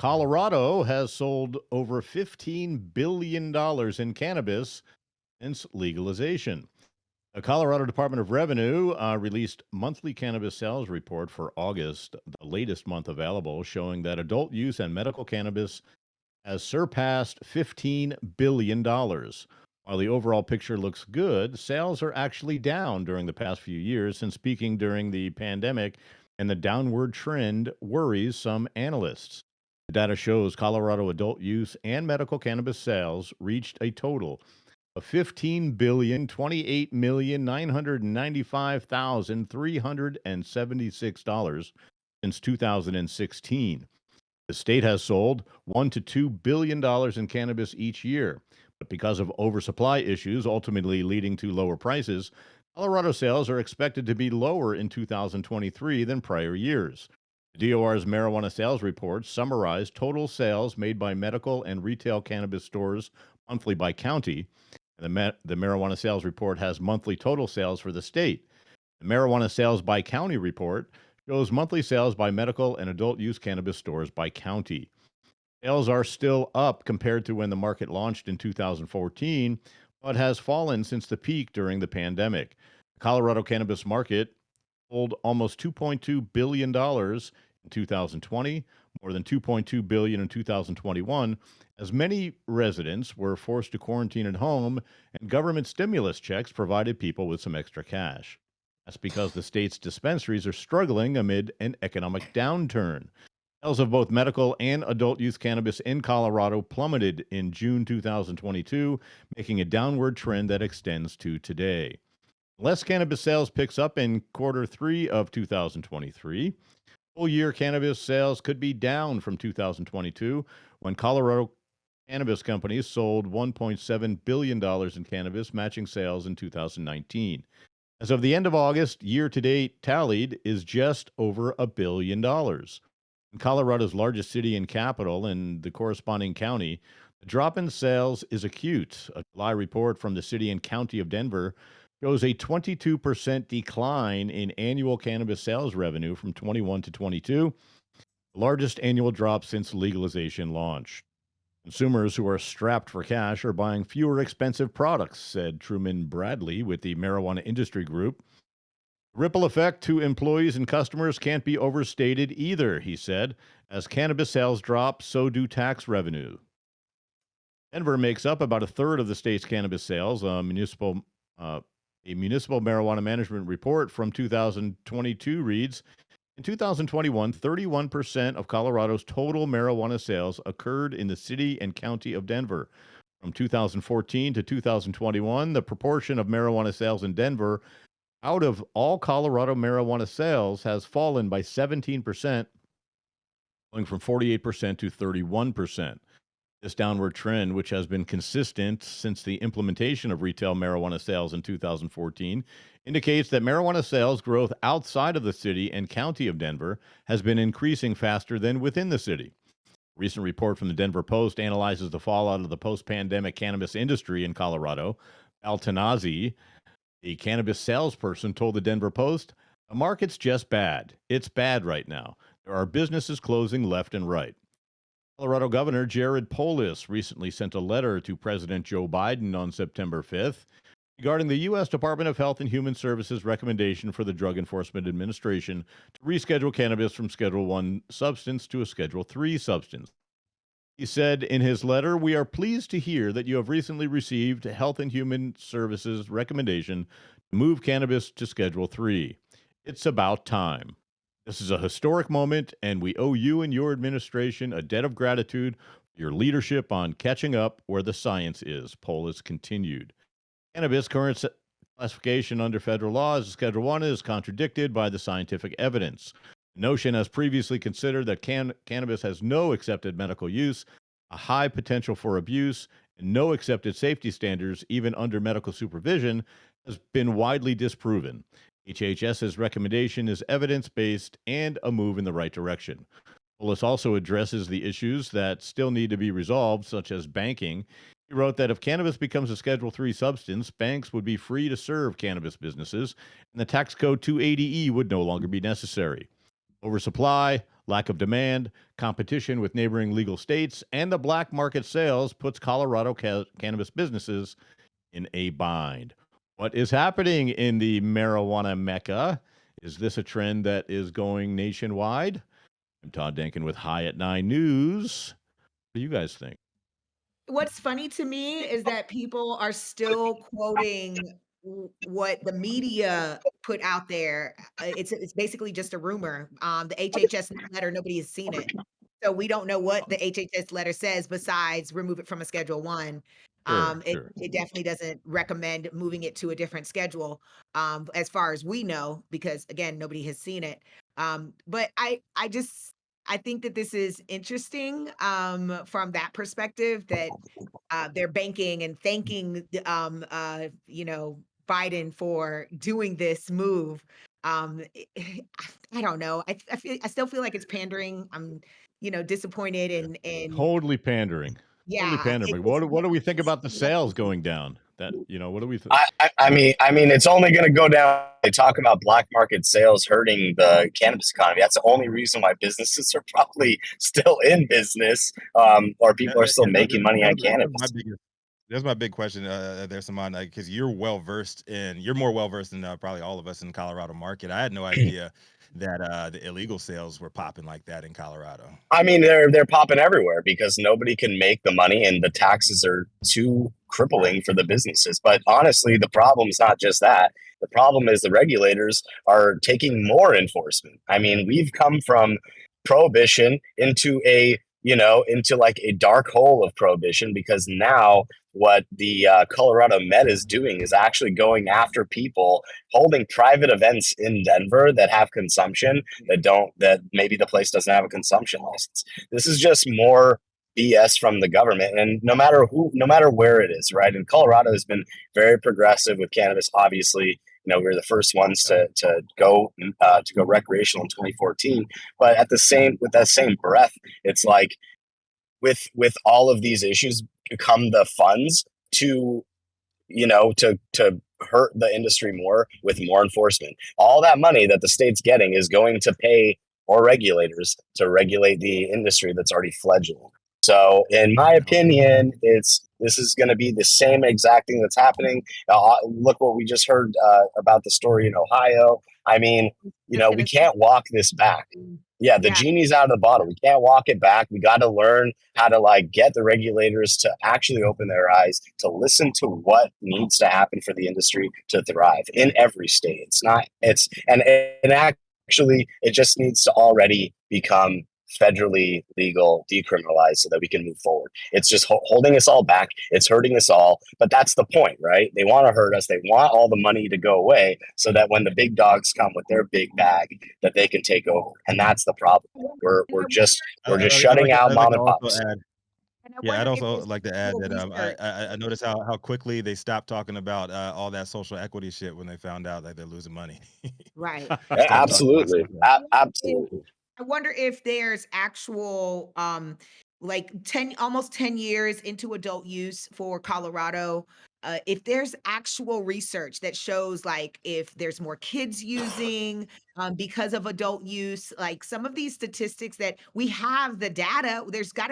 Colorado has sold over $15 billion in cannabis since legalization. The Colorado Department of Revenue released monthly cannabis sales report for August, the latest month available, showing that adult use and medical cannabis has surpassed $15 billion. While the overall picture looks good, sales are actually down during the past few years since peaking during the pandemic, and the downward trend worries some analysts. The data shows Colorado adult use and medical cannabis sales reached a total of 15,228,995,376 since 2016. The state has sold $1 to $2 billion in cannabis each year, but because of oversupply issues ultimately leading to lower prices, Colorado sales are expected to be lower in 2023 than prior years. The DOR's marijuana sales report summarized total sales made by medical and retail cannabis stores monthly by county. The marijuana sales report has monthly total sales for the state. The marijuana sales by county report shows monthly sales by medical and adult use cannabis stores by county. Sales are still up compared to when the market launched in 2014, but has fallen since the peak during the pandemic. The Colorado cannabis market sold almost $2.2 billion in 2020, more than $2.2 billion in 2021, as many residents were forced to quarantine at home and government stimulus checks provided people with some extra cash. That's because the state's dispensaries are struggling amid an economic downturn. Sales of both medical and adult use cannabis in Colorado plummeted in June 2022, making a downward trend that extends to today. Unless cannabis sales picks up in quarter three of 2023, full year cannabis sales could be down from 2022 when Colorado cannabis companies sold $1.7 billion in cannabis, matching sales in 2019. As of the end of August, year to date tallied is just over $1 billion. In Colorado's largest city and capital and the corresponding county, the drop in sales is acute. A July report from the city and county of Denver shows a 22% decline in annual cannabis sales revenue from 21 to 22, the largest annual drop since legalization launched. Consumers who are strapped for cash are buying fewer expensive products, said Truman Bradley with the Marijuana Industry Group. The ripple effect to employees and customers can't be overstated either, he said. As cannabis sales drop, so do tax revenue. Denver makes up about a third of the state's cannabis sales. A municipal marijuana management report from 2022 reads, in 2021, 31% of Colorado's total marijuana sales occurred in the city and county of Denver. From 2014 to 2021, the proportion of marijuana sales in Denver out of all Colorado marijuana sales has fallen by 17%, going from 48% to 31%. This downward trend, which has been consistent since the implementation of retail marijuana sales in 2014, indicates that marijuana sales growth outside of the city and county of Denver has been increasing faster than within the city. A recent report from the Denver Post analyzes the fallout of the post-pandemic cannabis industry in Colorado. Al Tanazi, a cannabis salesperson, told the Denver Post, the market's just bad. It's bad right now. There are businesses closing left and right. Colorado Governor Jared Polis recently sent a letter to President Joe Biden on September 5th regarding the U.S. Department of Health and Human Services recommendation for the Drug Enforcement Administration to reschedule cannabis from Schedule 1 substance to a Schedule 3 substance. He said in his letter, we are pleased to hear that you have recently received Health and Human Services recommendation to move cannabis to Schedule 3. It's about time. This is a historic moment, and we owe you and your administration a debt of gratitude for your leadership on catching up where the science is, Polis continued. Cannabis' current classification under federal law as Schedule 1 is contradicted by the scientific evidence. The notion, as previously considered, that cannabis has no accepted medical use, a high potential for abuse, and no accepted safety standards, even under medical supervision, has been widely disproven. HHS's recommendation is evidence-based and a move in the right direction. Polis also addresses the issues that still need to be resolved, such as banking. He wrote that if cannabis becomes a Schedule 3 substance, banks would be free to serve cannabis businesses, and the tax code 280E would no longer be necessary. Oversupply, Lack of demand, competition with neighboring legal states, and the black market sales puts Colorado cannabis businesses in a bind. What is happening in the marijuana mecca? Is this a trend that is going nationwide? I'm Todd Denkin with High at Nine News. What do you guys think? What's funny to me is that people are still quoting what the media put out there. It's basically just a rumor. The HHS letter, nobody has seen it. So we don't know what the HHS letter says besides remove it from a Schedule 1. Sure, It sure. it definitely doesn't recommend moving it to a different schedule, as far as we know, because again, nobody has seen it. But I think that this is interesting, from that perspective that they're banking and thanking Biden for doing this move. I don't know. I still feel like it's pandering. I'm, disappointed Yeah. and Totally pandering. Totally yeah, pandering. What do we think about the sales going down? What do we think? I mean, it's only going to go down. They talk about black market sales hurting the cannabis economy. That's the only reason why businesses are probably still in business, or Yeah, people are still yeah, making money on that was my cannabis. biggest that's my big question, there, Simon, because you're more well versed than probably all of us in the Colorado market. I had no idea that the illegal sales were popping like that in Colorado. I mean, they're popping everywhere because nobody can make the money, and the taxes are too crippling for the businesses. But honestly, the problem is not just that. The problem is the regulators are taking more enforcement. I mean, we've come from prohibition into into like a dark hole of prohibition because now what the Colorado Met is doing is actually going after people holding private events in Denver that have consumption that maybe the place doesn't have a consumption license. This is just more BS from the government, and no matter where it is, right? And Colorado has been very progressive with cannabis. Obviously, we were the first ones to go recreational in 2014. But with that same breath, it's like with all of these issues come the funds to to hurt the industry more with more enforcement. All that money that the state's getting is going to pay more regulators to regulate the industry that's already fledgling. So, in my opinion, this is going to be the same exact thing that's happening. Look what we just heard about the story in Ohio. I mean, just we gonna say, can't walk this back. Yeah, the yeah, genie's out of the bottle. We can't walk it back. We got to learn how to get the regulators to actually open their eyes to listen to what needs to happen for the industry to thrive in every state. It's not it's and actually it just needs to already become federally legal, decriminalized so that we can move forward. It's just holding us all back. It's hurting us all. But that's the point, right? They want to hurt us. They want all the money to go away so that when the big dogs come with their big bag, that they can take over. And that's the problem. We're and we're just we're just I'd shutting like to, out I'd like mom to and also pops. add. I Yeah, I'd wonder if also there's like to add actual that research. I noticed how quickly they stopped talking about all that social equity shit when they found out that they're losing money. Right. They Yeah, started talking about absolutely. stuff like Absolutely. I wonder if there's actual, like 10, almost 10 years into adult use for Colorado, if there's actual research that shows like if there's more kids using, because of adult use, like some of these statistics that we have the data, data's got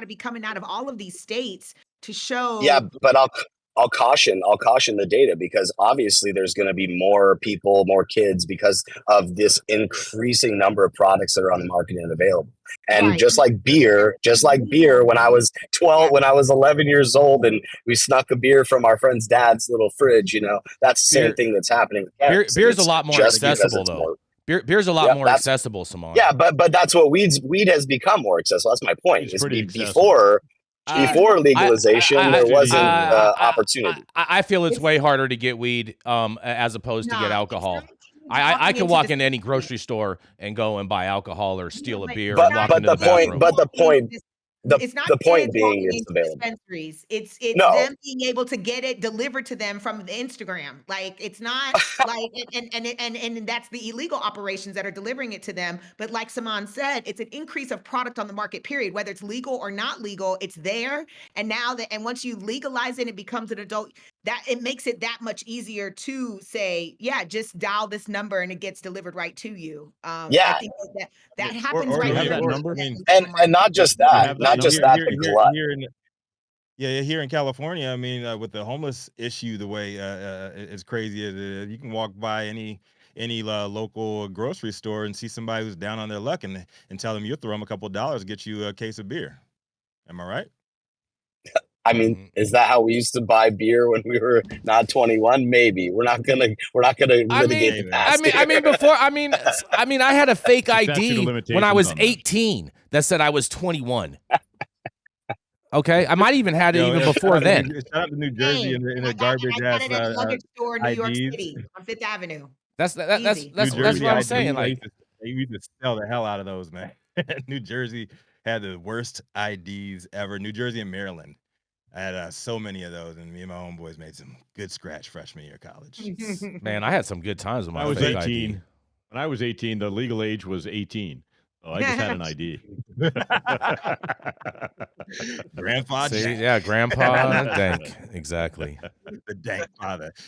to be coming out of all of these states to Yeah, show. but I'll caution the data because obviously there's going to be more people, more kids because of this increasing number of products that are on the market and available. And Right. just like beer, when I was Yeah. 11 years old, and we snuck a beer from our friend's dad's little fridge, that's the same Beer thing that's happening with cannabis, and beer's a it's lot more just because accessible it's though. more. Beer's a lot Yep, more that's accessible, Simon. yeah, but that's what weed has become more accessible. That's my point. It's Is pretty accessible. before Cheese is I before I legalization, I there It wasn't is. opportunity. I feel it's it's way harder to get weed as opposed to get not. It's not alcohol. kids I walking can into walk the into any store. grocery store and go and buy alcohol or Yeah, steal a but beer it's But and not walk but into the the kids point bathroom. but the walking into point this the it's not the point kids being walking it's into available. dispensaries. It's No, them being able to get it delivered to them from the Instagram. Like it's not like and that's the illegal operations that are delivering it to them. But like Saman said, it's an increase of product on the market, period. Whether it's legal or not legal, it's there. And now that and once you legalize it, it becomes an adult. that it makes it that much easier to say, yeah, just dial this number and it gets delivered right to you. I Yeah, think that Yeah. happens Or Do right you have here. that in number? I mean, the and market. not just Do you that, have that not number? just that, the glut. Here in California, I mean, with the homeless issue, the way it's crazy, you can walk by any local grocery store and see somebody who's down on their luck and tell them you'll throw them a couple of dollars, get you a case of beer. Am I right? I mean, Mhm. is that how we used to buy beer when we were not 21? Maybe. We're not gonna I mean, litigate the past I here. mean, before, I mean, I had a fake The statute of ID when I limitations was on that. 18 that said I was 21. Okay, I might even had it even before then. Shout out to New Jersey Same. and And the garbage I got ass it at a luggage store in New York IDs. City on Fifth Avenue. That's Easy. New that's Jersey what I'm IDs, saying. Like, they used to sell the hell out of those, man. New Jersey had the worst IDs ever. New Jersey and Maryland. I had so many of those, and me and my homeboys made some good scratch freshman year of college. man, I had some good times with When I my was fake 18, ID. when I was 18, the legal age was 18. So I just had an ID. Grandpa See, Jack, yeah, Grandpa Dank, exactly. the dank father.